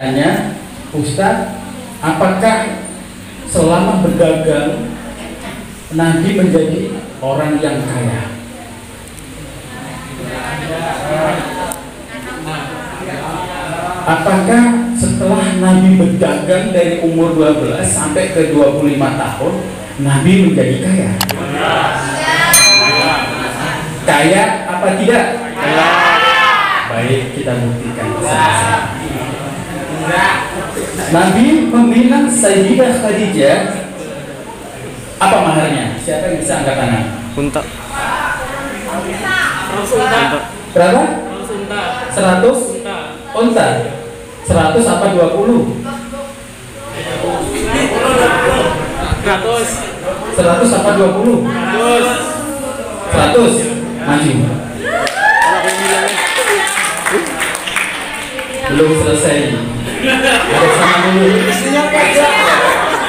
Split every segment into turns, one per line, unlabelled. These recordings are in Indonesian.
Tanya, Ustaz, apakah selama berdagang Nabi menjadi orang yang kaya? Apakah setelah Nabi berdagang dari umur 12 sampai ke 25 tahun Nabi menjadi kaya? Kaya apa tidak? Baik, kita buktikan bersama-sama. Nabi meminang Sayyidah Khadijah. Apa maharnya? Siapa yang bisa angkat tangan?
Unta.
Berapa? 100 unta. 100 apa 20? 100 apa 20? 100. Maju. Belum selesai. Ada sama dulu.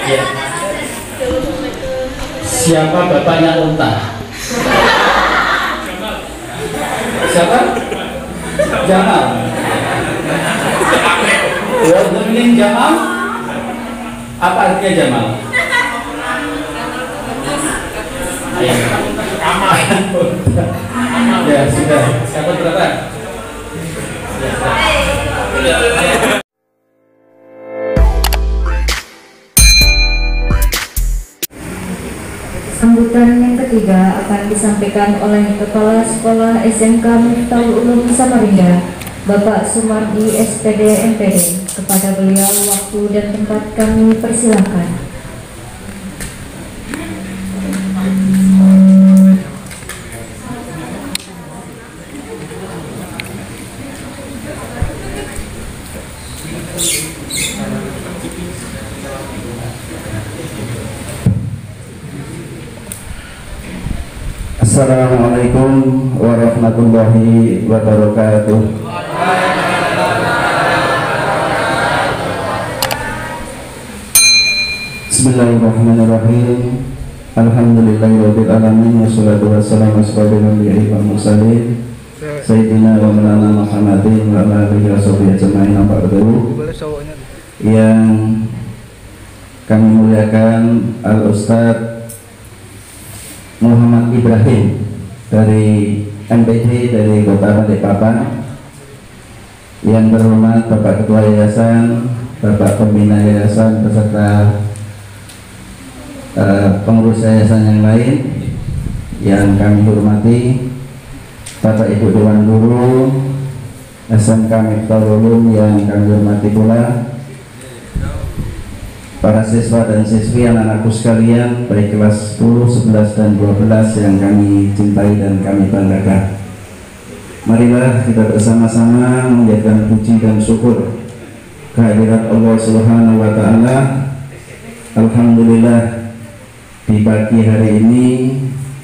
Ya. Siapa bapaknya unta? Siapa? Jamal. Wording Jamal? Apa artinya Jamal? Ya sudah. Siapa berapa?
Sambutan yang ketiga akan disampaikan oleh Kepala Sekolah SMK Miftahul Ulum Samarinda, Bapak Sumardi SPD MPD. Kepada beliau waktu dan tempat kami persilahkan.
Assalamualaikum warahmatullahi wabarakatuh. Bismillahirrahmanirrahim. Alhamdulillahirabbil alamin wassalatu wassalamu ala asyrofil wal mursalin sayyidina wa maulana Muhammadin wa ala alihi washabihi ajmain. Yang kami muliakan Al-Ustaz Muhammad Ibrahim dari MPD dari Kota Balikpapan, yang berhormat Bapak Ketua Yayasan, Bapak Pembina Yayasan beserta pengurus yayasan yang lain yang kami hormati, Bapak Ibu Dewan Guru SMK Miftahul Ulum yang kami hormati pula, para siswa dan siswi anak-anakku sekalian baik kelas 10, 11 dan 12 yang kami cintai dan kami banggakan. Marilah kita bersama-sama menjadikan puji dan syukur kehadirat Allah Subhanahu wa taala. Alhamdulillah, di pagi hari ini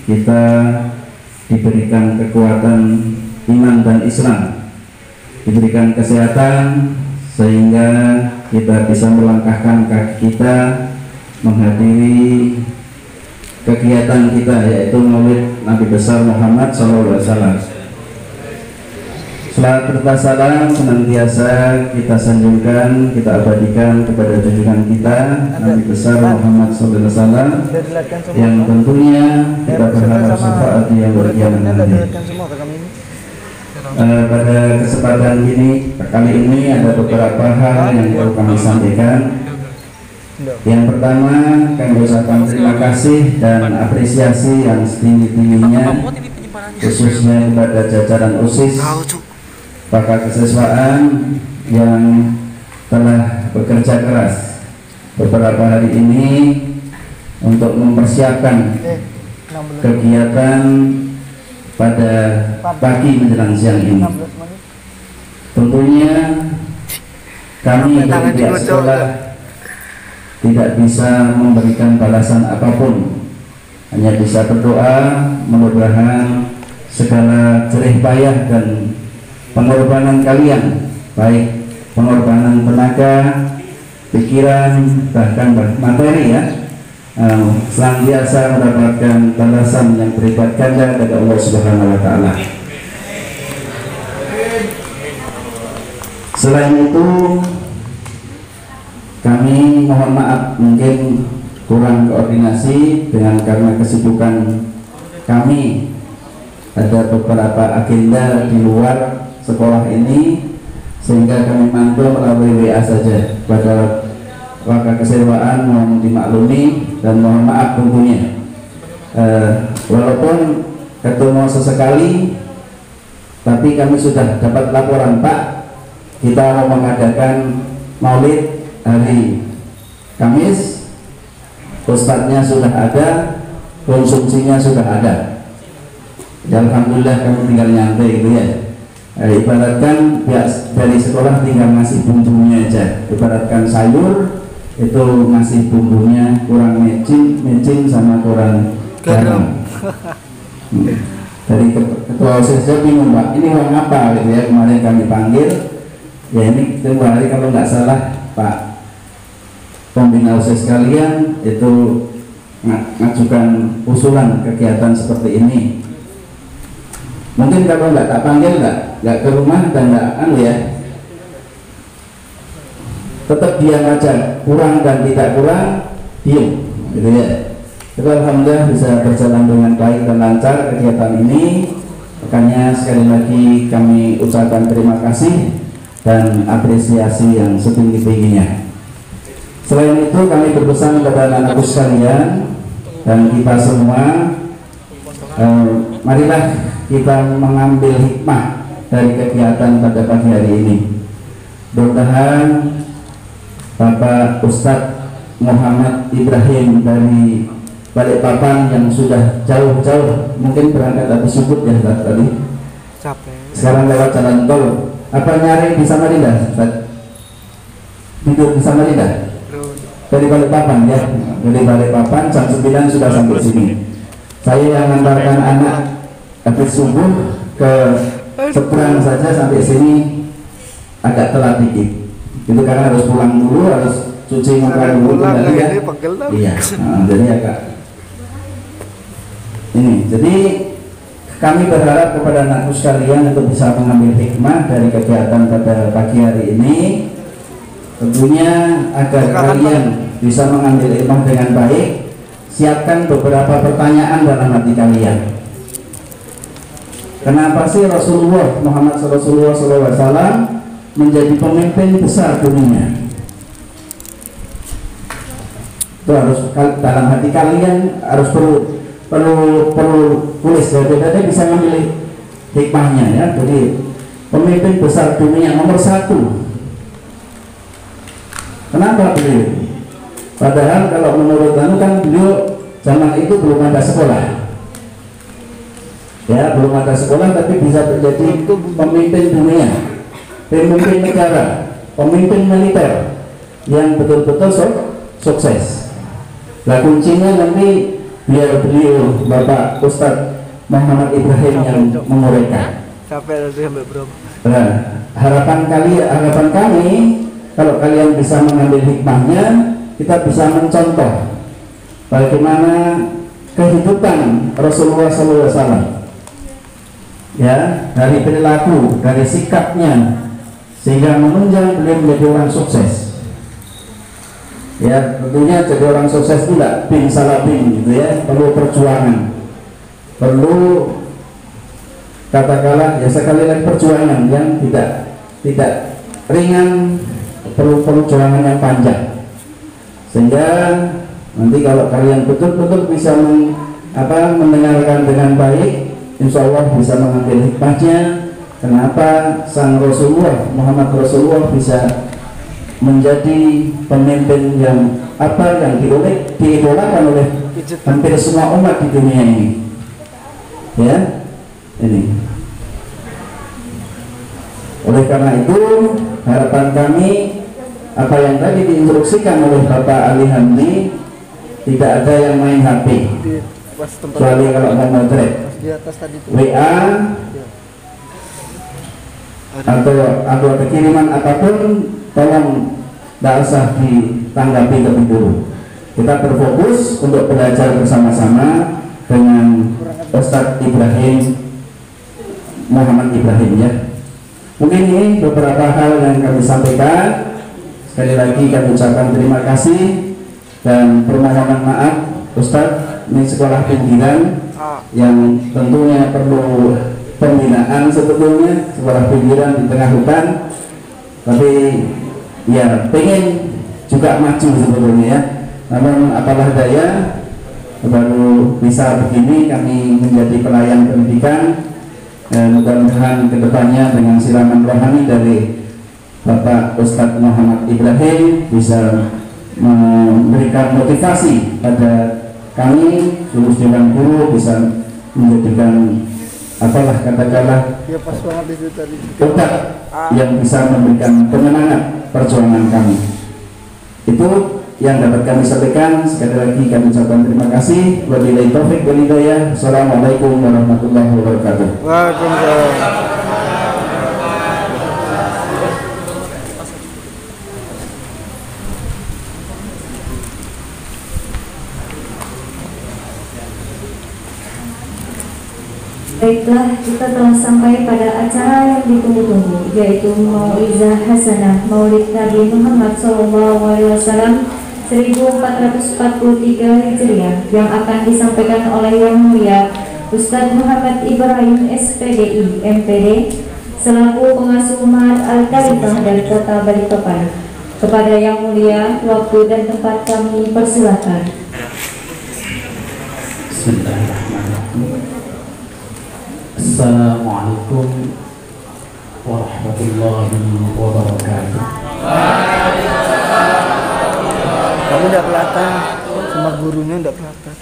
kita diberikan kekuatan iman dan Islam, diberikan kesehatan sehingga kita bisa melangkahkan kaki kita menghadiri kegiatan kita, yaitu Maulid Nabi besar Muhammad SAW. Salat serta salam senantiasa kita sanjungkan, kita abadikan kepada junjungan kita Nabi besar Muhammad SAW, yang tentunya kita berharap syafaat yang berkiamat nanti. Pada kesempatan ini kali ini ada beberapa hal yang perlu kami sampaikan. Yang pertama, kami ucapkan terima kasih dan apresiasi yang setinggi-tingginya khususnya kepada jajaran OSIS, pakar kesiswaan yang telah bekerja keras beberapa hari ini untuk mempersiapkan kegiatan pada pagi menjelang siang ini. Tentunya kami dari pihak sekolah tidak bisa memberikan balasan apapun, hanya bisa berdoa mudah-mudahan segala jerih payah dan pengorbanan kalian, baik pengorbanan tenaga, pikiran, bahkan materi ya, senantiasa mendapatkan balasan yang berlipat ganda dari Allah Subhanahu wa taala. Selain itu, Kami mohon maaf mungkin kurang koordinasi karena kesibukan kami, ada beberapa agenda di luar sekolah ini, sehingga kami mantul melalui WA saja. Pada warga kesewaan mohon dimaklumi dan mohon maaf tentunya. Walaupun ketemu sesekali, tapi kami sudah dapat laporan, Pak, kita mau mengadakan maulid hari Kamis, ustadznya sudah ada, konsumsinya sudah ada. Ya, alhamdulillah kami tinggal nyantai gitu ya. Ibaratkan dari sekolah tinggal ngasih bumbunya aja. Ibaratkan sayur itu ngasih bumbunya, kurang mecin sama kurang garam. Dari ketua OSIS saya bingung, Pak, ini uang apa gitu ya. Kemarin kami panggil, ya ini tempoh hari kalau nggak salah Pak pembina OSIS sekalian itu ngajukan usulan kegiatan seperti ini. Mungkin kalau nggak tak panggil, nggak ke rumah dan nggak ya, tetap diam aja, kurang dan tidak kurang diam, gitu ya. Itu alhamdulillah bisa berjalan dengan baik dan lancar kegiatan ini. Makanya sekali lagi kami ucapkan terima kasih dan apresiasi yang setinggi-tingginya. Selain itu kami berpesan kepada anak-anakku sekalian dan kita semua, marilah kita mengambil hikmah dari kegiatan pada pagi hari ini. Mudah-mudahan Bapak Ustadz Muhammad Ibrahim dari Balikpapan yang sudah jauh-jauh mungkin berangkat habis subuh ya tadi. Sekarang lewat jalan tol. Apa nyari di Samarinda? Tidur di Samarinda? Dari Balikpapan ya, dari Balikpapan jam 9 sudah sampai sini. Saya yang mengantarkan anak habis subuh ke seberang saja sampai sini agak telat dikit. Itu karena harus pulang dulu, harus cuci muka dulu kembali ya. Iya, jadi agak ini. Jadi kami berharap kepada anakku sekalian untuk bisa mengambil hikmah dari kegiatan pada pagi hari ini. Tentunya agar kalian bisa mengambil hikmah dengan baik, siapkan beberapa pertanyaan dalam hati kalian. Kenapa sih Rasulullah Muhammad SAW menjadi pemimpin besar dunia? Itu harus dalam hati kalian harus perlu tulis, jadi bisa mengambil hikmahnya ya. Jadi pemimpin besar dunia nomor 1. Kenapa beliau? Padahal kalau menurut anu kan beliau zaman itu belum ada sekolah. Ya, belum ada sekolah tapi bisa menjadi pemimpin dunia, pemimpin negara, pemimpin militer yang betul-betul sukses. Nah, kuncinya nanti biar beliau Bapak Ustadz Muhammad Ibrahim yang menguraikan. Nah, harapan kami kalau kalian bisa mengambil hikmahnya, kita bisa mencontoh bagaimana kehidupan Rasulullah SAW. Ya, dari perilaku, dari sikapnya, sehingga menunjang beliau menjadi orang sukses. Ya, tentunya jadi orang sukses itu tidak bin salah bin gitu ya, perlu perjuangan, perlu katakanlah ya sekali lagi perjuangan yang tidak ringan, perlu perjuangan yang panjang, sehingga nanti kalau kalian betul-betul bisa mendengarkan dengan baik, insya Allah bisa mengambil hikmahnya. Kenapa sang Rasulullah Muhammad Rasulullah bisa menjadi pemimpin yang diidolakan oleh hampir semua umat di dunia ini. Ya, ini. Oleh karena itu harapan kami, apa yang tadi diinstruksikan oleh Bapak Ali Hamdi, tidak ada yang main HP, kecuali kalau mau motret, WA atau ada kiriman apapun, tolong tidak usah ditanggapi lebih dulu. Kita berfokus untuk belajar bersama-sama dengan Ustadz Ibrahim Muhammad Ibrahim ya. Mungkin ini beberapa hal yang kami sampaikan. sekali lagi kami ucapkan terima kasih dan permohonan maaf Ustadz. Ini sekolah pinggiran yang tentunya perlu pembinaan sebetulnya, sekolah pinggiran di tengah hutan, tapi ya pengen juga maju sebetulnya ya. Namun apalah daya, baru bisa begini kami menjadi pelayan pendidikan. Mudah-mudahan kedepannya dengan siraman rohani dari Bapak Ustadz Muhammad Ibrahim bisa memberikan motivasi pada kami lulus dewan guru, bisa menjadikan apalah katakanlah obat yang bisa memberikan kemenangan perjuangan kami. Itu yang dapat kami sampaikan. Sekali lagi kami ucapkan terima kasih. Wabillahi taufik wal hidayah. Assalamualaikum warahmatullahi wabarakatuh.
Waalaikumsalam.
Baiklah, kita telah sampai pada acara yang ditunggu-tunggu, yaitu Mau'izah Hasanah Maulid Nabi Muhammad SAW 1443 Hijriah yang akan disampaikan oleh Yang Mulia Ustadz Muhammad Ibrahim SPDI MPD selaku pengasuh Ma'had Al-Khalifah dan Kota Balikpapan. Kepada Yang Mulia, waktu dan tempat kami persilahkan.
Bismillahirrahmanirrahim. Assalamualaikum warahmatullahi wabarakatuh.
Kamu udah kelihatan, sama gurunya udah kelihatan.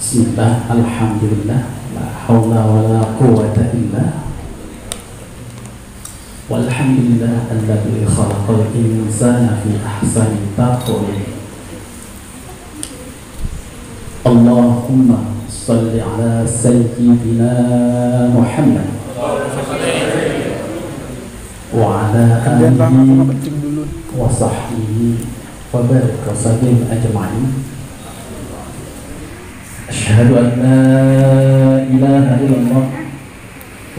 Bismillah, alhamdulillah, la haula wa la quwwata illa walhamdulillah alladzi khalaqal insana fi ahsani taqwim. Allahumma salli ala sayyidina Muhammad wa ala alihi wa sahbihi wa barik wa sallim ajma'in. Asyhadu an la ilaha illallah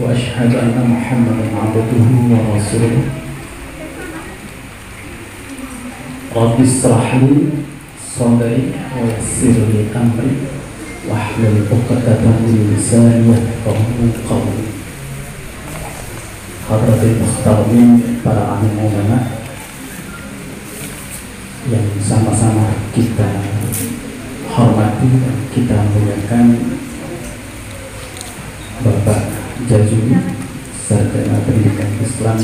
wa asyhadu anna Muhammadan abduhu wa rasuluh. Rabbi ishrah li sadri wa yassir li amri wahlul 'uqdatam min lisani yafqahu qawli. Hadratil muhtaramin, para alim ulama yang sama-sama kita hormati dan kita muliakan, Bapak Jajuni Sarjana Pendidikan Islam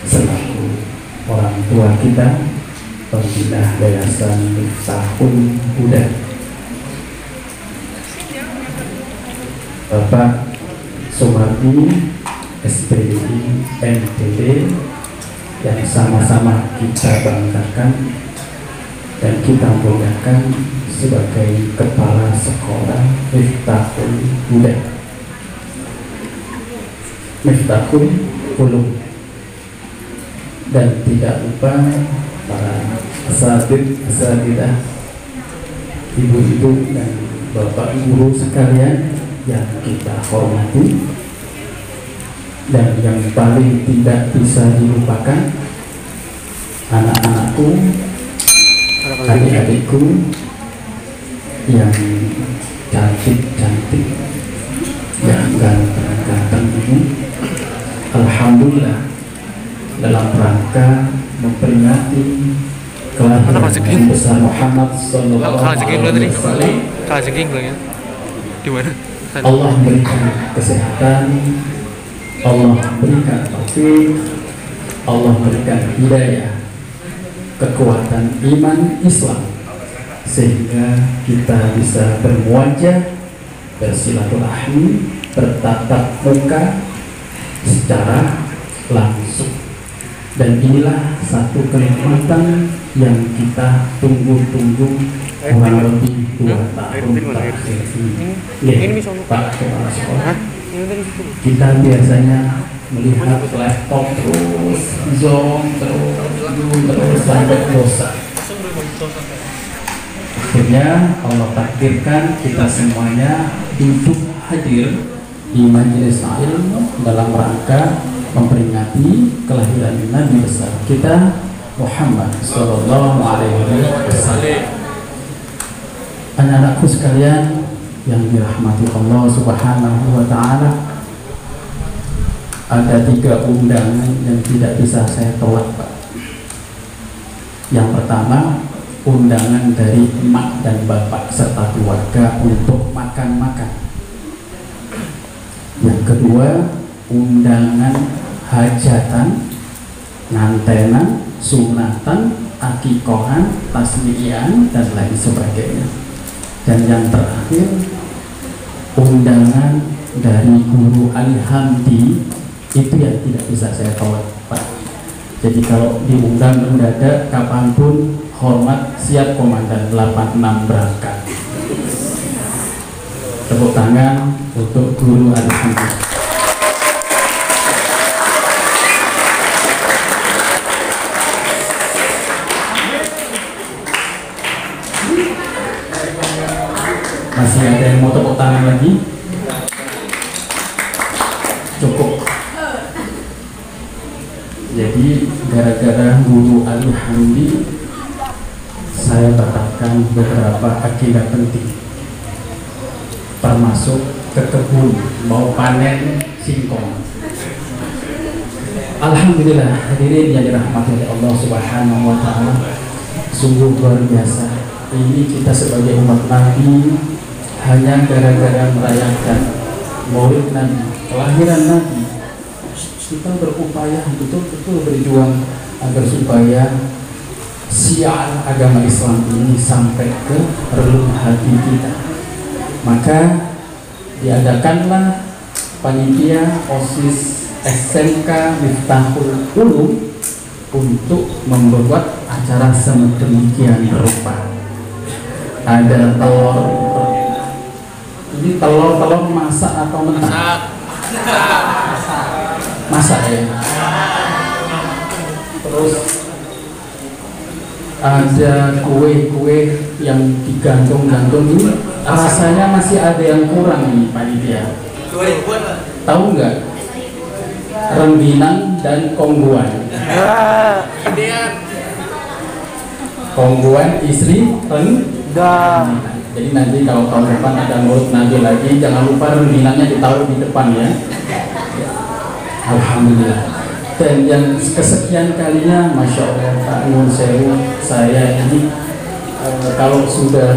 selaku orang tua kita, pembina Yayasan Miftahul Huda, Bapak Sumardi SPDI MPD yang sama-sama kita banggakan dan kita muliakan sebagai Kepala Sekolah Miftahul Huda, Miftahul Ulum, dan tidak lupa para asatidzah, ibu-ibu dan bapak guru sekalian yang kita hormati, dan yang paling tidak bisa dilupakan anak-anakku, adik-adikku yang cantik-cantik, yang ganteng-ganteng ini. Alhamdulillah, dalam rangka memperingati kelahiran besar Muhammad sallallahu alaihi wasallam, Allah berikan kesehatan, Allah berikan taufik, Allah berikan hidayah, kekuatan iman Islam, sehingga kita bisa bermuajah, bersilaturahmi, bertatap muka secara langsung. Dan inilah satu kenikmatan yang kita tunggu-tunggu kurang lebih 2 tahun terakhir ini. Pak Kepala Sekolah, kita biasanya melihat laptop terus, zoom terus sampai bosan. Akhirnya Allah takdirkan kita semuanya duduk hadir di majelis ilmu dalam rangka memperingati kelahiran Nabi besar kita Muhammad Sallallahu Alaihi Wasallam. Anak-anakku sekalian yang dirahmati Allah Subhanahu Wa Taala, ada 3 undangan yang tidak bisa saya tolak, Pak. Yang pertama, undangan dari emak dan bapak serta keluarga untuk makan-makan. Yang kedua, undangan hajatan, ngantenan, sunatan, akikohan, tasmiyan, dan lain sebagainya. Dan yang terakhir, undangan dari Guru Ali Hamdi, itu yang tidak bisa saya tolak, Pak. Jadi kalau diundang mendadak kapanpun, hormat, siap komandan 86 berangkat. Tepuk tangan untuk Guru Ali Hamdi. Masih ada yang mau tepuk tangan lagi? Cukup. Jadi gara-gara Guru Ali Hamdi, saya tetapkan beberapa agenda penting, termasuk ke kebun mau panen singkong. Alhamdulillah, hadirin yang dirahmati oleh Allah Subhanahu Wa Taala, sungguh luar biasa. Ini kita sebagai umat Nabi hanya gara-gara merayakan Maulid Nabi, kelahiran Nabi, kita berupaya betul-betul berjuang agar supaya syiar agama Islam ini sampai ke relung hati kita. Maka diadakanlah panitia OSIS SMK Miftahul Ulum untuk membuat acara sedemikian rupa. Ada telur, ini telur masak atau mentah? Masak ya. Terus ada kue-kue yang digantung-gantung ini, rasanya masih ada yang kurang nih panitia. Tahu nggak? Rengginang dan kongguan. Kongguan istri rengginang. Jadi nanti kalau tahun depan ada Maulid Nabi lagi, jangan lupa rengginangnya ditaruh di depan ya. Alhamdulillah. Dan yang kesekian kalinya, Masya Allah, Pak Nur Sewu, saya ini kalau sudah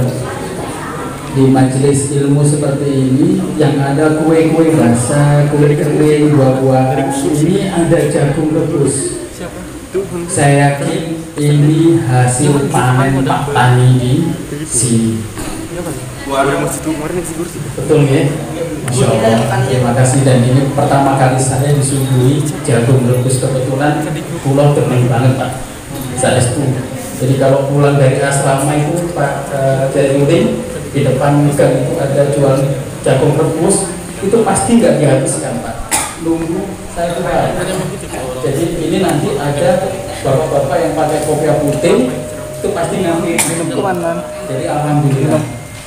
di majelis ilmu seperti ini, yang ada kue-kue basah, kue kering, buah-buahan, ini ada jagung rebus. Saya yakin ini hasil panen Pak Tani di sini. Betul ya? Masya Allah, terima kasih. Dan ini pertama kali saya disuguhi jagung rebus. Kebetulan pulau terbaik banget Pak, saya setuju. Jadi kalau pulang dari asrama itu Pak Jainuddin, di depan gang itu ada jual jagung rebus, itu pasti nggak dihabiskan Pak, nunggu saya keluar. Jadi ini nanti ada bapak-bapak yang pakai kopiah putih, itu pasti ngambil minum. Jadi alhamdulillah,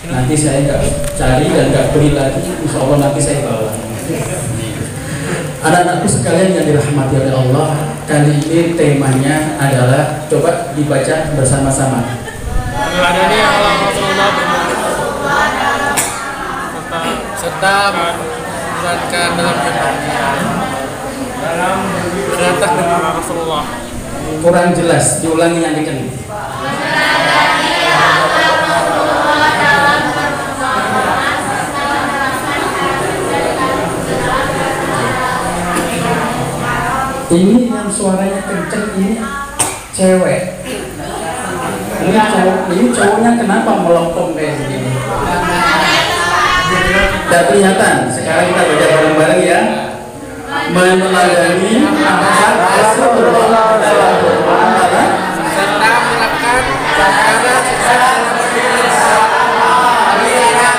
nanti saya nggak cari dan nggak beli lagi, insya Allah nanti saya bawa. Anak-anakku sekalian yang dirahmati oleh Allah, kali ini temanya adalah, coba dibaca bersama-sama.
Serta menjalankan dalam perintah Nabi Rasulullah.
Kurang jelas, diulangi yang dikening. Ini yang suaranya kenceng ini cewek. Ini cowoknya kenapa melempem kayak begini? Tidak kelihatan. Sekarang kita baca bareng-bareng ya. Meneladani nasihat Rasulullah dalam bermuamalah
serta menerapkan cara sukses dalam berinfak.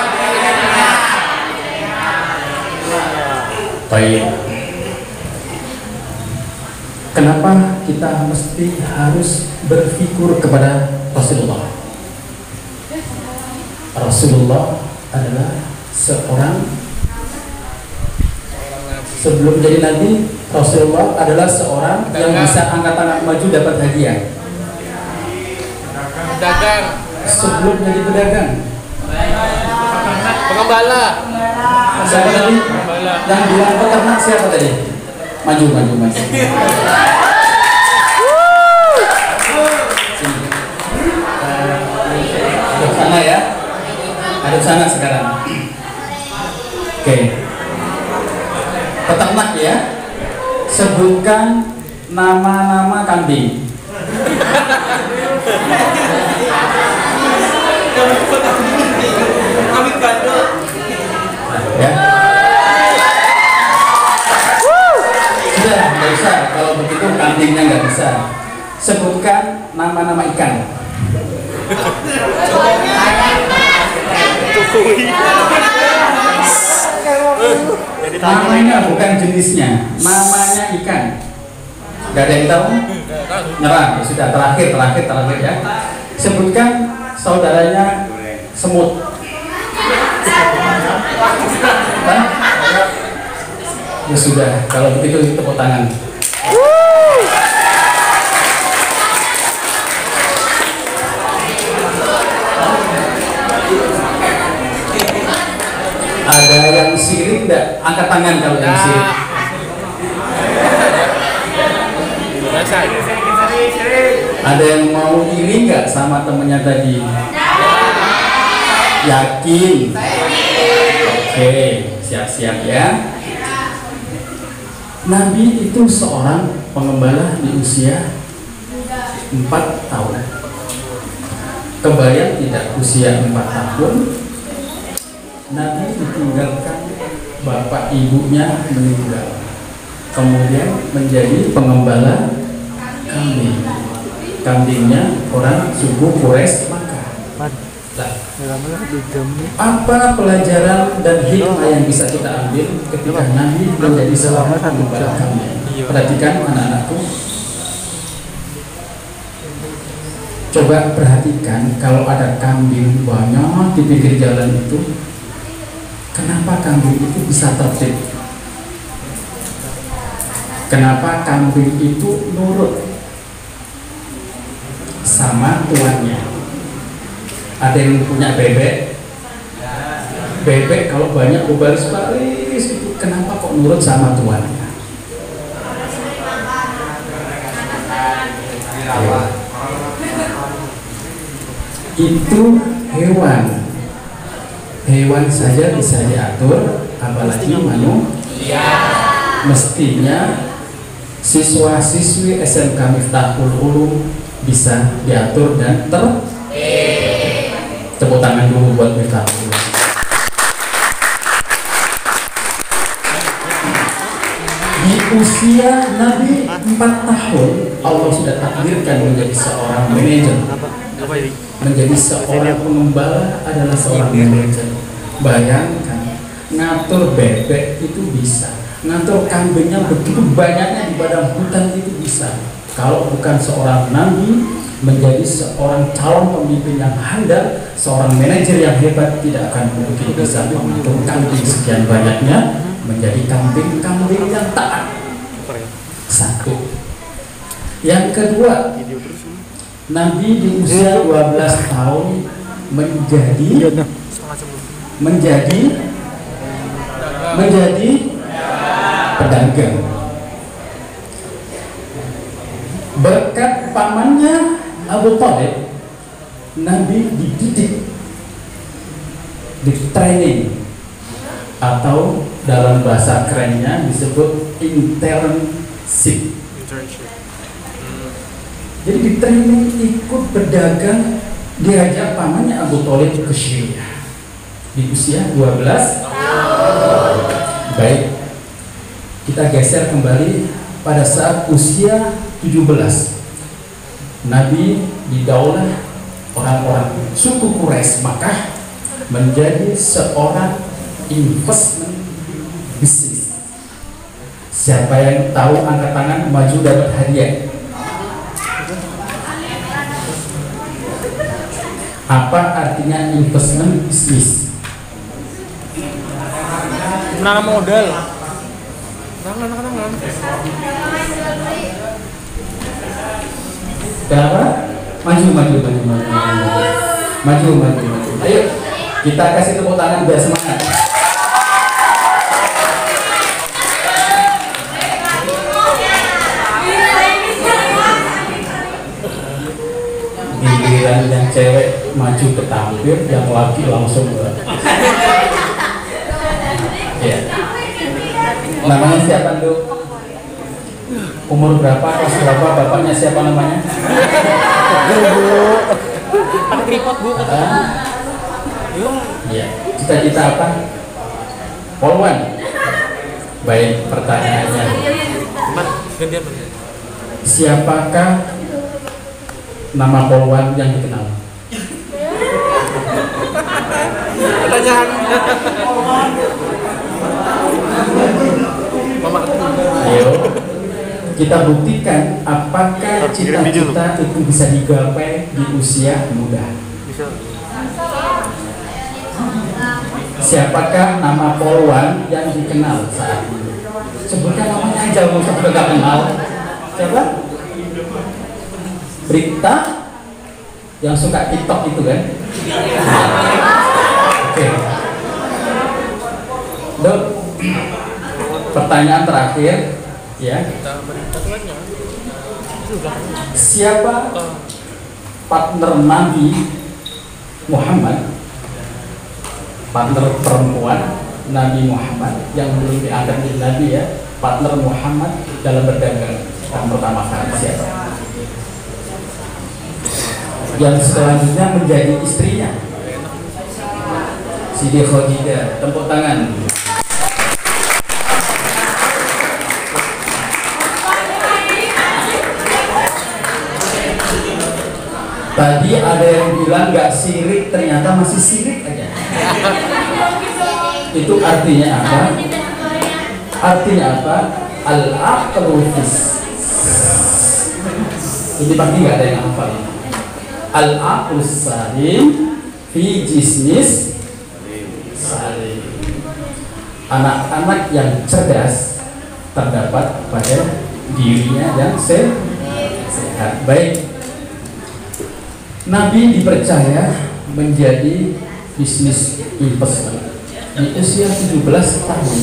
Baik. Kenapa kita mesti harus berfikur kepada Rasulullah? Rasulullah adalah seorang Sebelum jadi nabi, Rasulullah adalah seorang yang bisa angkat tangan maju dapat hadiah.
Pedagang.
Sebelum jadi pedagang.
Pengembala.
Siapa tadi? Yang bilang peternak siapa tadi? Maju. Sini. Hadap sana ya. Hadap sana sekarang. Oke. Peternak ya. Sebutkan nama-nama kambing. Ya. Sudah, nggak bisa. Kalau begitu kambingnya nggak bisa. Sebutkan nama-nama ikan. Namanya bukan jenisnya, namanya ikan. Gak ada yang tahu? Nyerah. Ya sudah, terakhir ya. Sebutkan saudaranya semut. Ya sudah, kalau begitu tepuk tangan. Ada yang sirik enggak? Angkat tangan kalau yang sirik. Ada yang mau iri nggak sama temennya tadi? Yakin? Oke, siap-siap ya. Nabi itu seorang pengembala di usia 4 tahun. Kebayang tidak usia 4 tahun Nabi ditinggalkan bapak ibunya meninggal, kemudian menjadi pengembala kambing. Kambingnya orang suku Quraisy Makkah. Apa pelajaran dan hikmah yang bisa kita ambil ketika Nabi menjadi seorang pengembala kambing? Perhatikan anak-anakku. Coba perhatikan kalau ada kambing banyak di pinggir jalan itu, kenapa kambing itu bisa tertib? Kenapa kambing itu nurut sama tuannya? Ada yang punya bebek? Bebek kalau banyak berbaris-baris itu kenapa kok nurut sama tuannya? Itu hewan. Hewan saja bisa diatur, apalagi manusia. Mestinya siswa-siswi SMK Miftahul Ulum bisa diatur dan tepuk tangan dulu buat Miftahul Ulum. Di usia Nabi 4 tahun Allah sudah takdirkan menjadi seorang manajer, menjadi seorang pengembala, adalah seorang manajer. Bayangkan, ngatur bebek itu bisa, ngatur kambingnya begitu banyaknya di padang hutan itu bisa. Kalau bukan seorang nabi, menjadi seorang calon pemimpin yang handal, seorang manajer yang hebat, tidak akan mungkin bisa mengatur kambing sekian banyaknya menjadi kambing-kambing yang taat. Satu. Yang kedua, Nabi di usia 12 tahun menjadi pedagang. Berkat pamannya Abu Thalib, Nabi dididik, di-training, atau dalam bahasa kerennya disebut internship. Jadi di training ikut berdagang, diajak pamannya Abu Thalib ke Syria di usia 12 tahun. Baik, kita geser kembali pada saat usia 17. Nabi didaulah orang-orang suku Quraisy Makkah menjadi seorang investment bisnis. Siapa yang tahu angkat tangan, maju dapat hadiah. Apa artinya investment bisnis?
Menanam modal.
Kenapa? Maju. Ayo, kita kasih tepuk tangan biar semangat. Giliran yang cewek maju ke tampil, yang laki langsung ya. Namanya siapa tuh? Umur berapa? Kelas berapa? Bapaknya siapa namanya?
Ada keriput bu.
Iya. Cita-cita apa? Polwan. Baik, pertanyaannya. Siapakah nama polwan yang dikenal?
Pertanyaan.
Ayo, kita buktikan apakah cita-cita itu bisa digapai di usia muda. Siapakah nama polwan yang dikenal saat ini? Sebutkan namanya aja, mau sampai gak kenal. Siapa? Berita yang suka TikTok itu kan? Oke. Dok, pertanyaan terakhir ya. Siapa partner Nabi Muhammad, partner perempuan Nabi Muhammad yang belum diangkat menjadi Nabi ya, partner Muhammad dalam berdagang yang pertama kali siapa? Yang selanjutnya menjadi istrinya Siti Khadijah. Tepuk tangan. Tadi ada yang bilang gak sirik, ternyata masih sirik aja. Itu artinya apa? Artinya apa? Al-aqlu fis. Ini pasti gak ada yang hafal. Al-aqlu salim fi jismis salim. Anak-anak yang cerdas terdapat pada dirinya yang sehat. Baik. Nabi dipercaya menjadi bisnis investor di usia 17 tahun.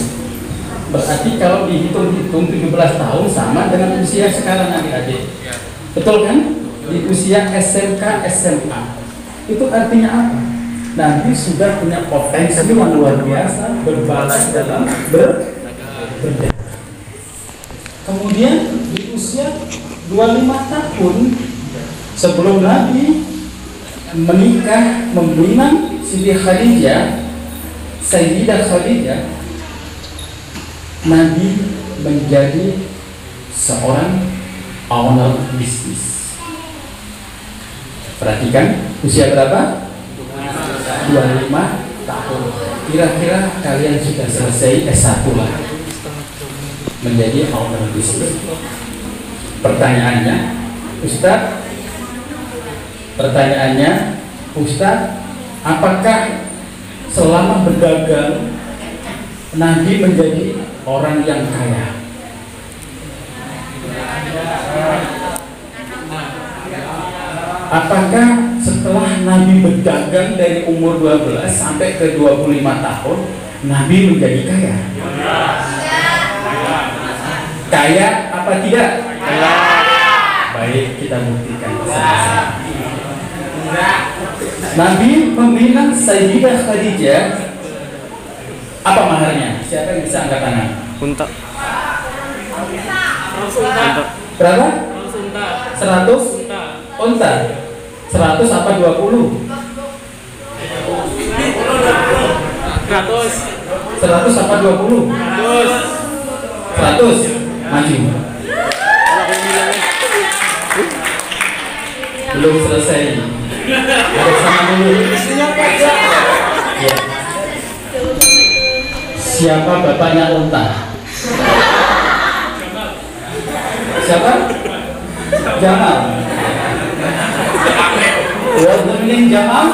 Berarti kalau dihitung-hitung 17 tahun sama dengan usia sekarang adik-adik. Betul kan? Di usia SMK, SMA. Itu artinya apa? Nabi sudah punya potensi yang luar biasa berbalas dalam berdagang. Kemudian di usia 25 tahun sebelum Nabi menikah meminang Siti Khadijah, Sayyidah Khadijah, Nabi menjadi seorang owner bisnis. Perhatikan, usia berapa? 25 tahun. Kira-kira kalian sudah selesai S1 lah, menjadi owner bisnis. Pertanyaannya, Ustaz, apakah selama berdagang Nabi menjadi orang yang kaya? Apakah setelah Nabi berdagang dari umur 12 sampai ke 25 tahun Nabi menjadi kaya? Kaya apa tidak? Baik, kita buktikan bersama-sama. Nabi meminang Sayyidah Khadijah. Apa maharnya? Siapa yang bisa angkat tangan?
Unta.
Berapa? 100 unta. 100 apa 20? 100 apa 20? 100. Maju. Belum selesai. Ada sama dulu. Ya. Siapa bapaknya unta? Siapa? Jamal. Wazmin Jamal.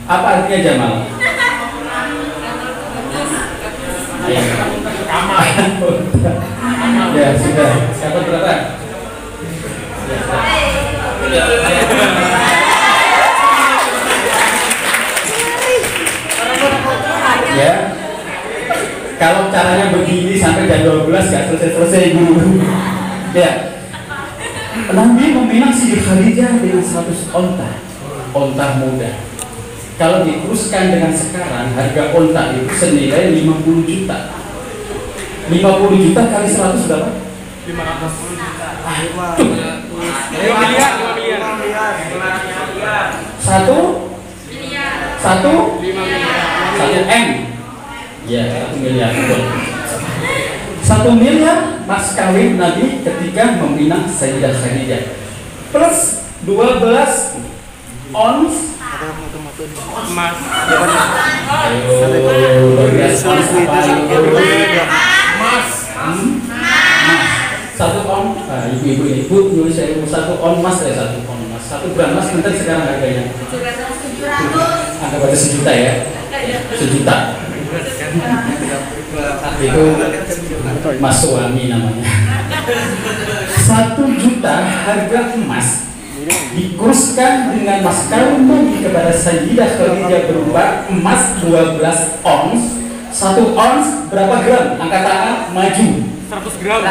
Apa artinya Jamal? Ya sudah. Siapa berapa? Ya. Kalau caranya begini sampai jam 12 gak selesai-selesai guru. Ya. Nabi meminang Siti Khadijah dengan 100 onta muda. Kalau diteruskan dengan sekarang, harga onta itu senilai 50 juta. 50 juta kali 100 berapa? 500 juta. 5 miliar. Satu M. Ya, 1 miliar. 1 miliar mas kawin Nabi ketika meminang Sayyidah Khadijah plus 12 ons emas. Satu on, ibu-ibu ini, bu, nulis saya 1 on emas, 1 on emas, 1 gram emas, nanti sekarang harganya. 700. Anggap aja sejuta ya, sejuta. Itu mas suami namanya. 1 juta harga emas dikuruskan dengan mas kawin Nabi kepada Sayyidah Khadijah berupa emas 12 ons. 1 ons berapa gram? Angkat tangan, maju.
100 gram.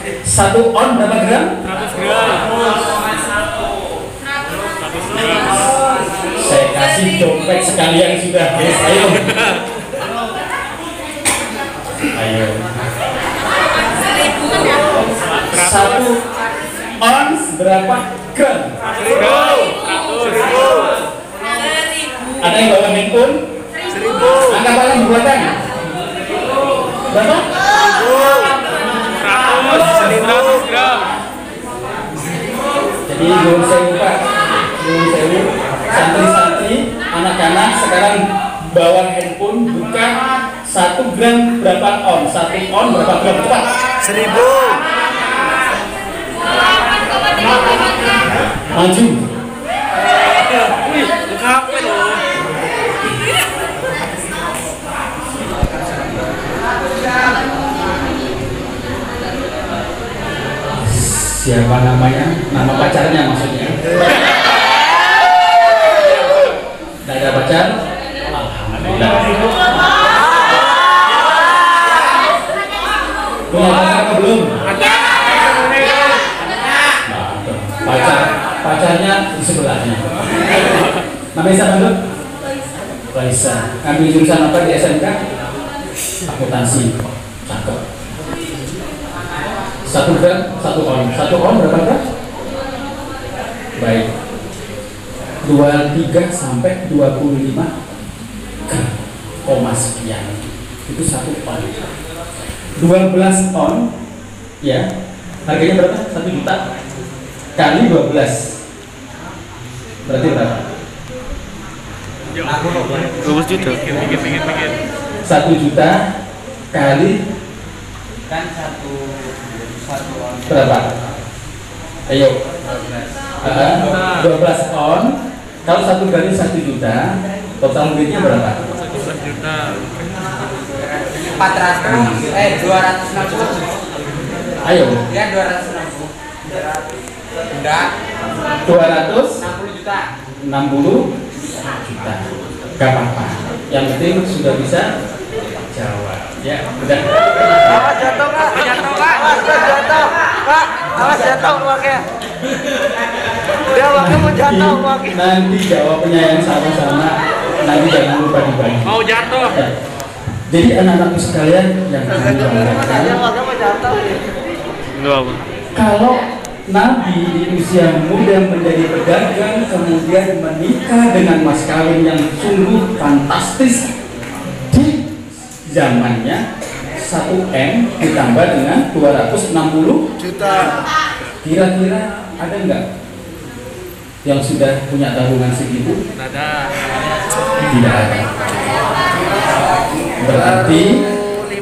1 on berapa gram?
100 gram.
Saya kasih dompet sekalian sudah, guys. Ayo. Ayo. 1 ons berapa gram?
100.
Ada yang bawa handphone? 1000. Angka paling buatan? Berapa?
100 gram.
Jadi belum saya buka, santri-santri, anak-anak sekarang bawa handphone, buka 1 gram berapa on? 1 on berapa gram? Cepat.
1000.
Maju.
Wih, kenapa loh?
Siapa namanya? Nama pacarnya maksudnya. Tidak ada pacar? Alhamdulillah. Punya pacar apa belum? Pacarnya di sebelahnya. Namanya siapa dulu? Raisa. Ambil jurusan apa di SMK? Akuntansi. Cakep. 1 gram, 1 on. 1 on berapa gram? Baik. 23 sampai 25 koma sekian. Itu 1 on. 12 on, ya. Harganya berapa? 1 juta kali 12. Berarti berapa?
12 juta. Pikir.
1 juta kali
Kan satu on.
berapa? Ayo. 12 on. Kalau 1 kali 1 juta, total duitnya berapa?
11 juta.
260.
Ayo.
Ya 260. Enggak.
260
juta.
60 juta. Gak apa-apa. Yang penting sudah bisa jawab. Ya, udah.
Awas jatuh, Kak. Awas jatuh. Kak, awas jatuh uangnya. Dia uangnya mau jatuh uangnya.
Nanti jawabnya yang sama-sama. Nanti jangan lupa dibagi.
Mau jatuh.
Ya. Jadi anak-anakku sekalian yang kami
Dia
banggakan,
uangnya mau jatuh.
Enggak apa.
kalau Nabi di usia muda menjadi pedagang, kemudian menikah dengan mas kawin yang sungguh fantastis di zamannya, 1 M ditambah dengan 260
Juta.
Kira-kira ada nggak yang sudah punya tabungan segitu?
Ada.
Tidak ada. Berarti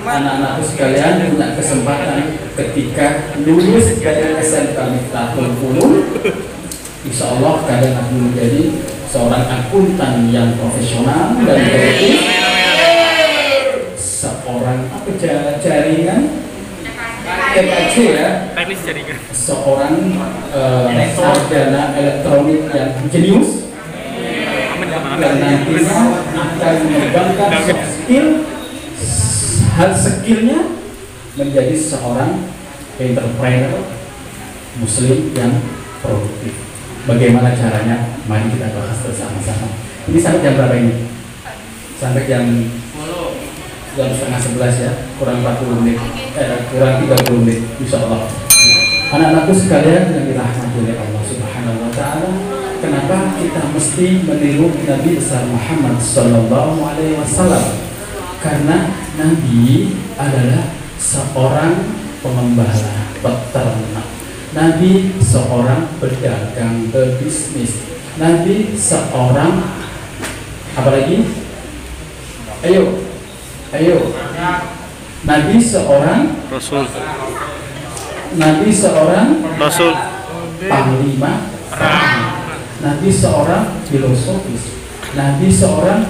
anak-anakku sekalian punya kesempatan ketika lulus dari SMK Miftahul Ulum, insya Allah kalian akan menjadi seorang akuntan yang profesional dan kreatif, seorang seorang jaringan FAC ya,
teknis jaringan.
seorang sarjana elektronik yang jenius dan nantinya akan mengembangkan soft skill, hard skillnya menjadi seorang entrepreneur muslim yang produktif. Bagaimana caranya? Mari kita bahas bersama-sama. Ini sampai jam berapa ini? Sampai jam 10:30 ya, kurang 40 menit, kurang 30 menit, insya Allah. Anak-anakku sekalian yang dirahmati oleh Allah Subhanahu Wa Taala, kenapa kita mesti meniru Nabi besar Muhammad Sallallahu Alaihi Wasallam? Karena Nabi adalah seorang pengembala, peternak. Nabi seorang pedagang, pebisnis. Nabi seorang apa lagi? Ayo. Nabi seorang
Rasul.
Nabi seorang
Rasul.
panglima. Nabi seorang filosofis. Nabi seorang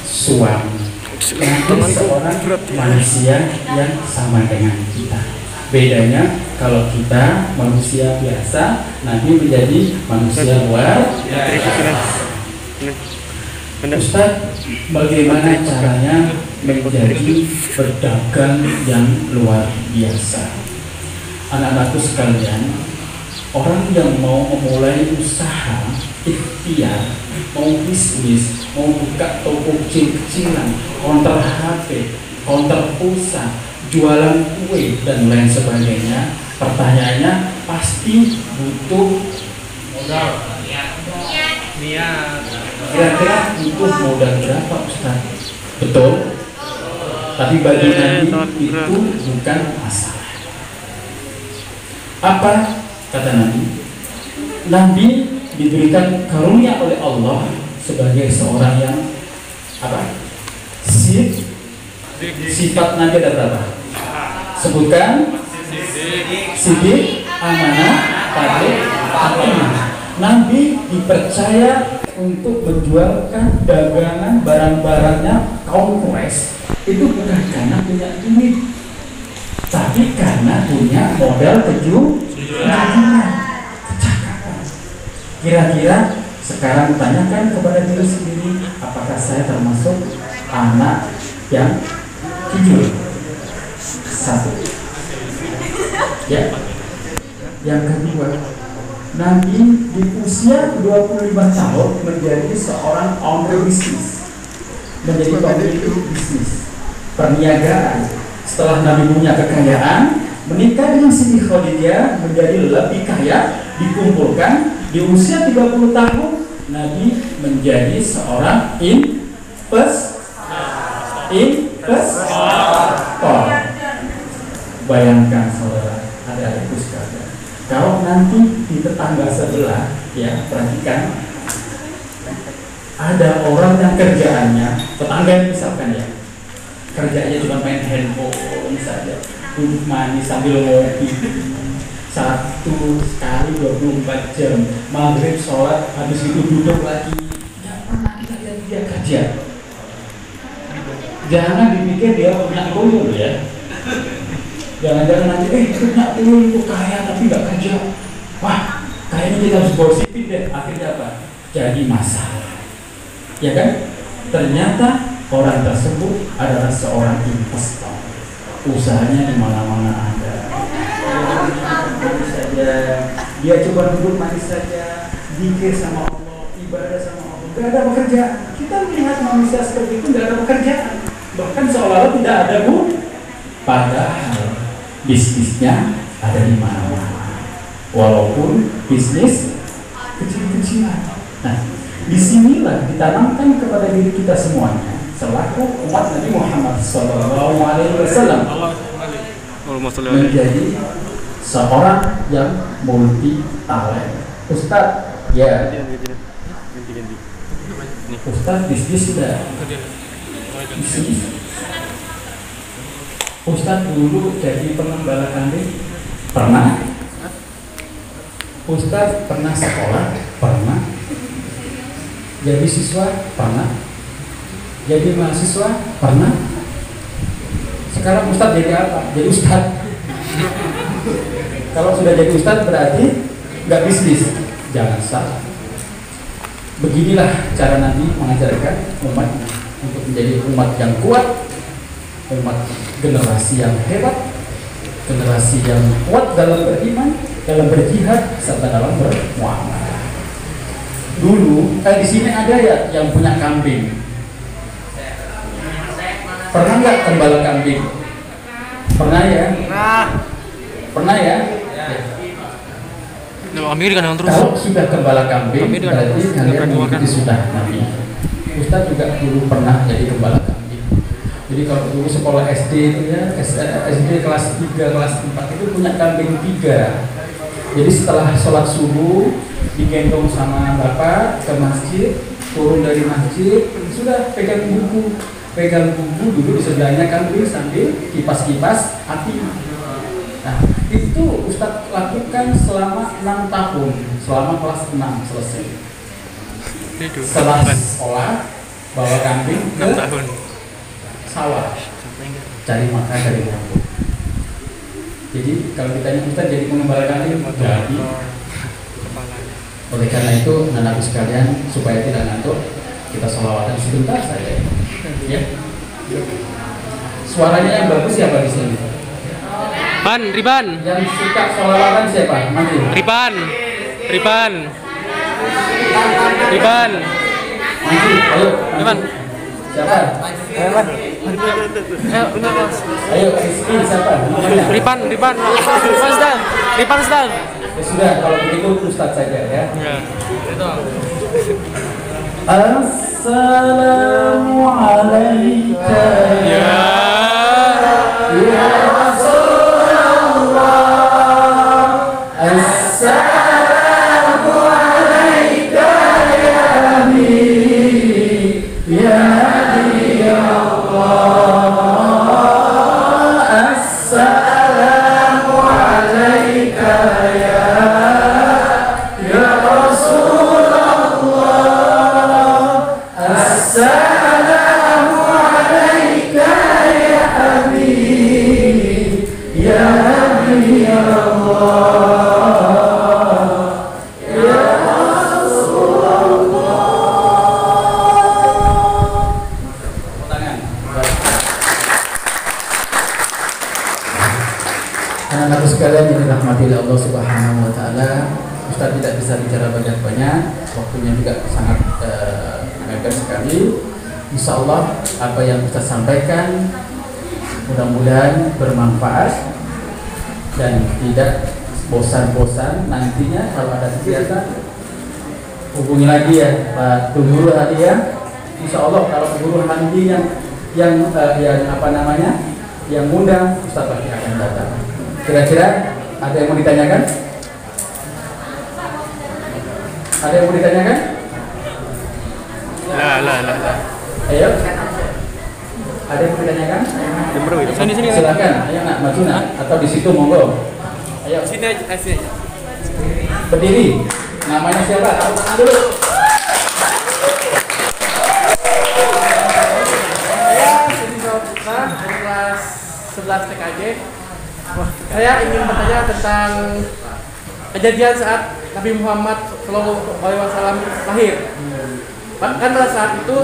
suami. Nabi seorang manusia yang sama dengan kita. Bedanya kalau kita manusia biasa, Nabi menjadi manusia luar biasa. Ustaz, bagaimana caranya menjadi pedagang yang luar biasa? Anak-anakku sekalian, orang yang mau memulai usaha, ikhtiar, mau bisnis, mau buka toko kecil-kecilan, counter HP, counter pulsa, jualan kue dan lain sebagainya, pertanyaannya pasti butuh modal. Kira-kira butuh modal berapa, Ustaz? Betul? Tapi bagi Nabi itu bukan masalah. Apa kata Nabi? Nabi diberikan karunia oleh Allah sebagai seorang yang apa? Sifat Nabi ada berapa? Sebutkan. Sidik, amanah, patuh, amanah. Nabi dipercaya untuk menjualkan dagangan barang-barangnya kaum Quraisy itu bukan karena punya duit, tapi karena punya modal kejujuran, kecakapan. Kira-kira sekarang tanyakan kepada diri sendiri, apakah saya termasuk anak yang jujur? Satu. Ya. Yang kedua, Nabi di usia 25 tahun menjadi seorang owner bisnis, menjadi pemilik bisnis perniagaan. Setelah Nabi punya kekayaan, menikah dengan Siti Khadijah menjadi lebih kaya, dikumpulkan. Di usia 30 tahun Nabi menjadi seorang investor. Bayangkan saudara, ada itu sekalian. Kalau nanti di tetangga sebelah, ya perhatikan, ada orang yang kerjaannya, tetangga misalkan ya, kerjanya cuma main handphone saja, duduk manis sambil ngopi, satu sekali 24 jam, maghrib sholat, habis itu duduk lagi, tidak pernah kita lihat dia kerja. Jangan dipikir dia punya tuyul ya. Jangan-jangan nanti, punya tuyul itu kaya tapi nggak kerja. Wah, kayaknya kita harus gosipin deh. Akhirnya apa? Jadi masalah. Ya kan? Ternyata orang tersebut adalah seorang investor. Usahanya di mana-mana ada. Saja. Dia coba duduk manis saja, zikir sama Allah, ibadah sama Allah. Gak ada pekerjaan. Kita melihat manusia seperti itu gak ada pekerjaan. Bahkan seolah-olah tidak ada padahal bisnisnya ada di mana-mana. Walaupun bisnis kecil-kecilan. Nah, disinilah ditanamkan kepada diri kita semuanya selaku umat Nabi Muhammad SAW menjadi seorang yang multi talent. Ustaz, ya. Ustaz bisnis sudah. Bisnis. Ustaz dulu jadi pengembala kambing? Pernah. Ustaz pernah sekolah? Pernah. Jadi siswa? Pernah. Jadi mahasiswa? Pernah. Sekarang Ustadz jadi apa? Jadi Ustadz. Kalau sudah jadi Ustadz berarti nggak bisnis. Jangan salah. Beginilah cara Nabi mengajarkan umat untuk menjadi umat yang kuat, umat generasi yang hebat, generasi yang kuat dalam beriman, dalam berjihad, serta dalam bermuamalah. Dulu, di sini ada ya yang punya kambing. Pernah nggak gembala kambing? Pernah ya? Pernah ya?
Kambing dikandang terus.
Kalau sudah gembala kambing, berarti kalian mengikuti sunnah Nabi. Ustaz juga dulu pernah jadi gembala kambing. Jadi kalau dulu sekolah SD itu ya, SD kelas 3, kelas 4 itu punya kambing 3. Jadi setelah sholat subuh, digendong sama bapak ke masjid, turun dari masjid, sudah pegang buku dulu di sebelahnya kambing sambil kipas-kipas api. Nah, itu Ustadz lakukan selama 6 tahun, selama kelas 6 selesai. Setelah sekolah, bawa kambing ke sawah, cari makan dari kampung. Jadi kalau ditanya Ustadz jadi pengembala kambing, jadi. Oleh karena itu, anak-anak sekalian, supaya tidak ngantuk, kita sholawatan sebentar saja. Ya. Suaranya yang bagus siapa di sini?
Riban.
Yang suka sholawatan siapa? Maju.
Riban.
Maju. Ayo.
Riban.
Siapa? Ayo, Rizky siapa?
Riban. Ustaz.
Ya sudah, kalau begitu Ustaz saja ya.
Ya. Itu.
Assalamualaikum.
Ya.
Ya Rasulullah. Assalamualaikum ya Nabi. Ya Nabi Allah. Assalamualaikum ya Rasulullah. Assalamualaikum ya Habib. Ya Nabi Allah. Ya Rasulullah. Tangan. Anak-anak sekalian yang dirahmati oleh Allah Subhanahu wa taala, Ustaz tidak bisa bicara banyak-banyak, waktunya juga sangat mepet sekali. Insya Allah apa yang Ustaz sampaikan mudah-mudahan bermanfaat dan tidak bosan-bosan. Nantinya kalau ada kegiatan hubungi lagi ya Pak Guru Hadi ya. Insya Allah kalau Guru Hadi yang ngundang, Ustaz pasti akan datang. Kira-kira ada yang mau ditanyakan? Ada yang mau ditanyakan?
Lah.
Ayo. Ada yang mau ditanyakan?
Sini.
Silakan. Ayo nak, maju nak. Atau di situ monggo. Ayo.
Sini aja.
Berdiri. Namanya siapa? Taruh tangan dulu.
Saya Sudi Saudara dari kelas 11 TKJ. Saya ingin bertanya tentang kejadian saat Nabi Muhammad SAW lahir. Kan pada saat itu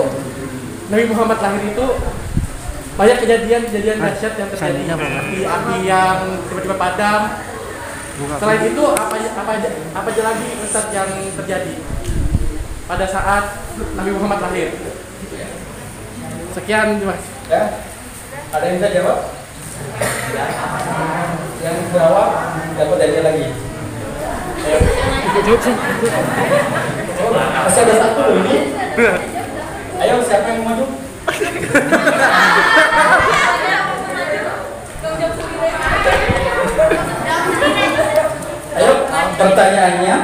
Nabi Muhammad lahir itu banyak kejadian dahsyat yang terjadi, api yang tiba-tiba padam. Selain itu apa aja lagi Ustaz yang terjadi pada saat Nabi Muhammad lahir? Sekian Mas.
Ya. Ada yang bisa jawab? Yang jawab dapat hadiah lagi. Ayo. Masih ada satu loh ini. Ayo siapa yang mau maju? Ayo pertanyaannya,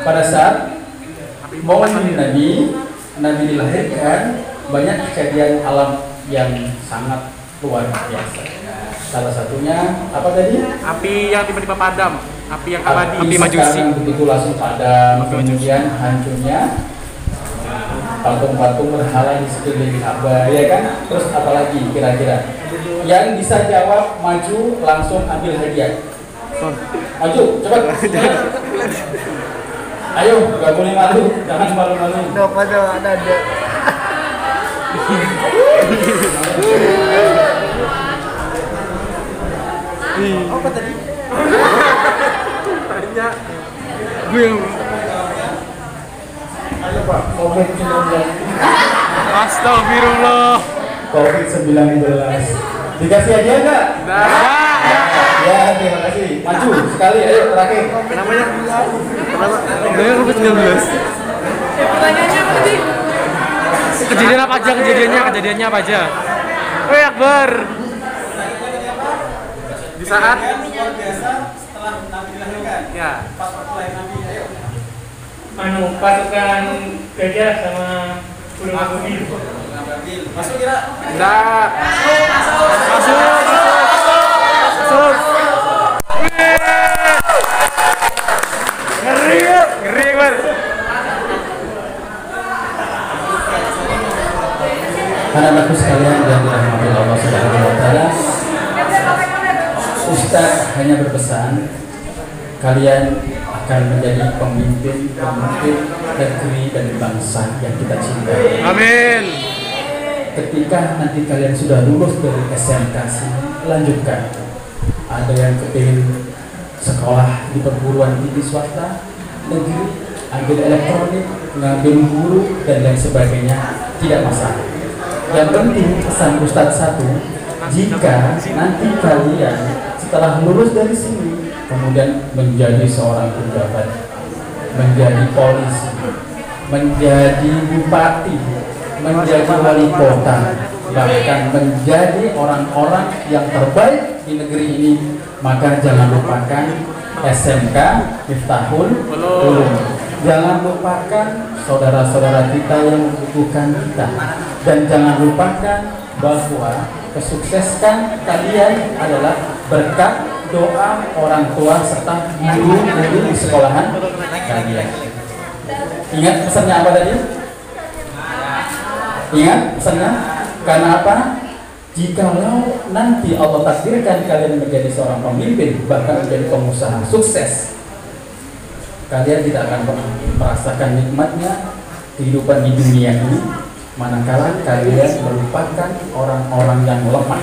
pada saat momen Nabi dilahirkan banyak kejadian alam yang sangat luar biasa. Salah satunya apa tadi?
Api yang tiba-tiba padam, api yang abadi,
api majusi. Begitu langsung padam, kemudian hancurnya patung-patung berhala di sekeliling Ka'bah, ya kan? Terus apalagi kira-kira? Yang bisa jawab maju langsung ambil hadiah. Maju, cepat. Ayo, gak boleh malu, jangan malu-malu.
Ada. Apa tadi? Tanya. Ayo Pak, COVID-19.
Astagfirullah.
COVID-19. Dikasih hadiah enggak? Ya, terima kasih. Maju sekali, ayo terakhir.
Namanya COVID-19.
Pertanyaannya apa tadi?
Kejadiannya apa aja? Woi Akbar.
Di saat
Luar biasa setelah Nabi dilahirkan.
ya
Pas waktu lahir Nabi, ayo.
Pasukan gajah sama burung abubil.
Masuk kira.
enggak
Masuk. Ngeri Akbar.
Anak-anakku sekalian yang dirahmati Allah Subhanahu wa taala. Ustaz hanya berpesan kalian akan menjadi pemimpin negeri dan bangsa yang kita cintai.
Amin.
Ketika nanti kalian sudah lulus dari SMK lanjutkan. Ada yang kepingin sekolah di perguruan tinggi swasta, negeri, ambil elektronik, ngambil guru dan lain sebagainya, tidak masalah. Yang penting pesan Ustadz satu, jika nanti kalian setelah lulus dari sini kemudian menjadi seorang pejabat, menjadi polisi, menjadi bupati, menjadi wali kota, bahkan menjadi orang-orang yang terbaik di negeri ini, maka jangan lupakan SMK Miftahul Ulum. Jangan lupakan saudara-saudara kita yang membutuhkan kita, dan jangan lupakan bahwa kesuksesan kalian adalah berkat doa orang tua serta guru-guru di sekolahan kalian. Ingat pesannya apa tadi? Ingat pesannya? Karena apa? Jikalau nanti Allah takdirkan kalian menjadi seorang pemimpin, bahkan menjadi pengusaha sukses, kalian tidak akan pernah merasakan nikmatnya kehidupan di dunia ini, manakala kalian melupakan orang-orang yang lemah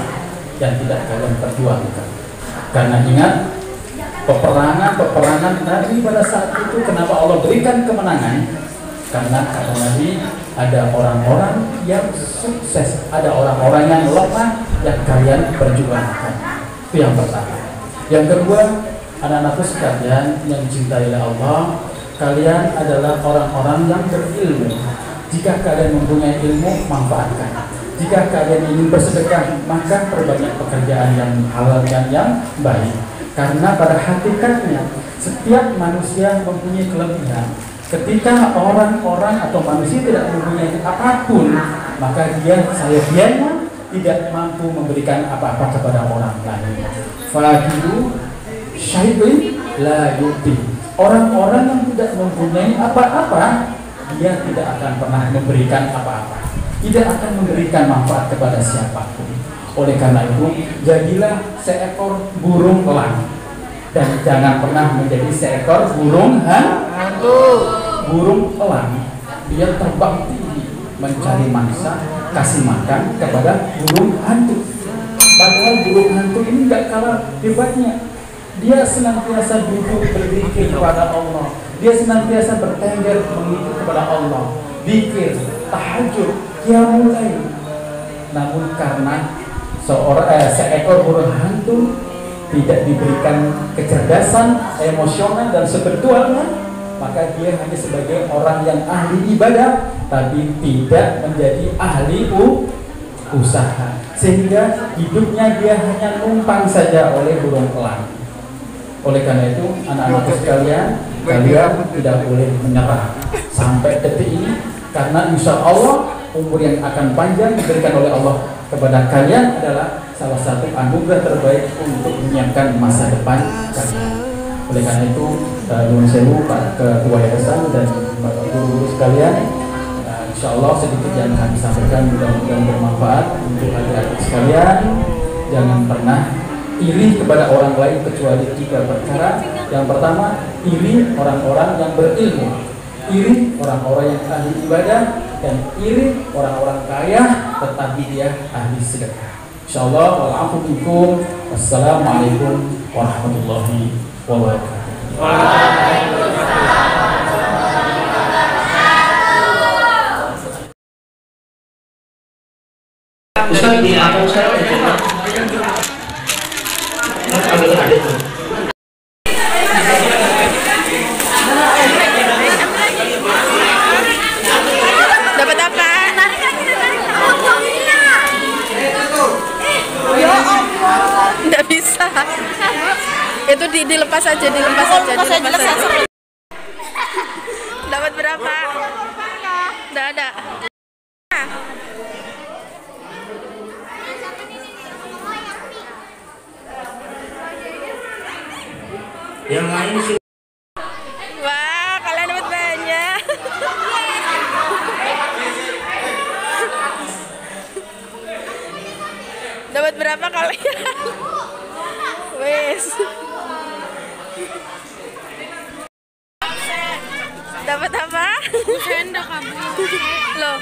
yang tidak kalian perjuangkan. Karena ingat, peperangan Nabi pada saat itu kenapa Allah berikan kemenangan? Karena kata Nabi, ada orang-orang yang sukses, ada orang-orang yang lemah yang kalian perjuangkan. Itu yang pertama. Yang kedua, anak-anakku sekalian yang dicintai oleh Allah, kalian adalah orang-orang yang berilmu. Jika kalian mempunyai ilmu, manfaatkan. Jika kalian ingin bersedekah, maka perbanyak pekerjaan yang halal dan yang baik. Karena pada hakikatnya setiap manusia mempunyai kelebihan. Ketika orang-orang atau manusia tidak mempunyai apapun, maka dianya tidak mampu memberikan apa-apa kepada orang lain. Fahidu syai'in la yuti. Orang-orang yang tidak mempunyai apa-apa, dia tidak akan pernah memberikan apa-apa, tidak akan memberikan manfaat kepada siapapun. Oleh karena itu, jadilah seekor burung elang, dan jangan pernah menjadi seekor burung hantu. Burung elang, dia terbang tinggi mencari mangsa, kasih makan kepada burung hantu. Padahal burung hantu ini tidak kalah hebatnya. Dia senantiasa duduk berzikir kepada Allah. Dia senantiasa bertengger mengikut kepada Allah, zikir, tahajud, qiyamul lail. Namun karena seekor burung hantu tidak diberikan kecerdasan emosional dan spiritualnya, maka dia hanya sebagai orang yang ahli ibadah, tapi tidak menjadi ahli usaha, sehingga hidupnya dia hanya numpang saja oleh burung elang. Oleh karena itu, anak-anakku sekalian, kalian tidak boleh menyerah sampai detik ini, karena insya Allah umur yang akan panjang diberikan oleh Allah kepada kalian adalah salah satu anugerah terbaik untuk menyiapkan masa depan kalian. Oleh karena itu, Nuhun Sewu, Pak Ketua Yayasan dan Bapak Guru-guru sekalian, Insya Allah sedikit yang kami sampaikan mudah-mudahan bermanfaat untuk adik-adik sekalian. Jangan pernah iri kepada orang lain kecuali 3 perkara. Yang pertama, iri orang-orang yang berilmu, iri orang-orang yang ahli ibadah, dan iri orang-orang kaya tetapi dia ahli sedekah. Insyaallah wal minkum. Wassalamualaikum warahmatullahi wabarakatuh.
Ustaz di akun saya
dapat apa? Nggak bisa. Itu dilepas aja, dilepas aja. Dapat berapa? Nggak ada.
yang lain sih.
Wah, kalian dapat banyak. Dapat berapa kalian? Wes. Dapat apa? Sendok kamu. Loh.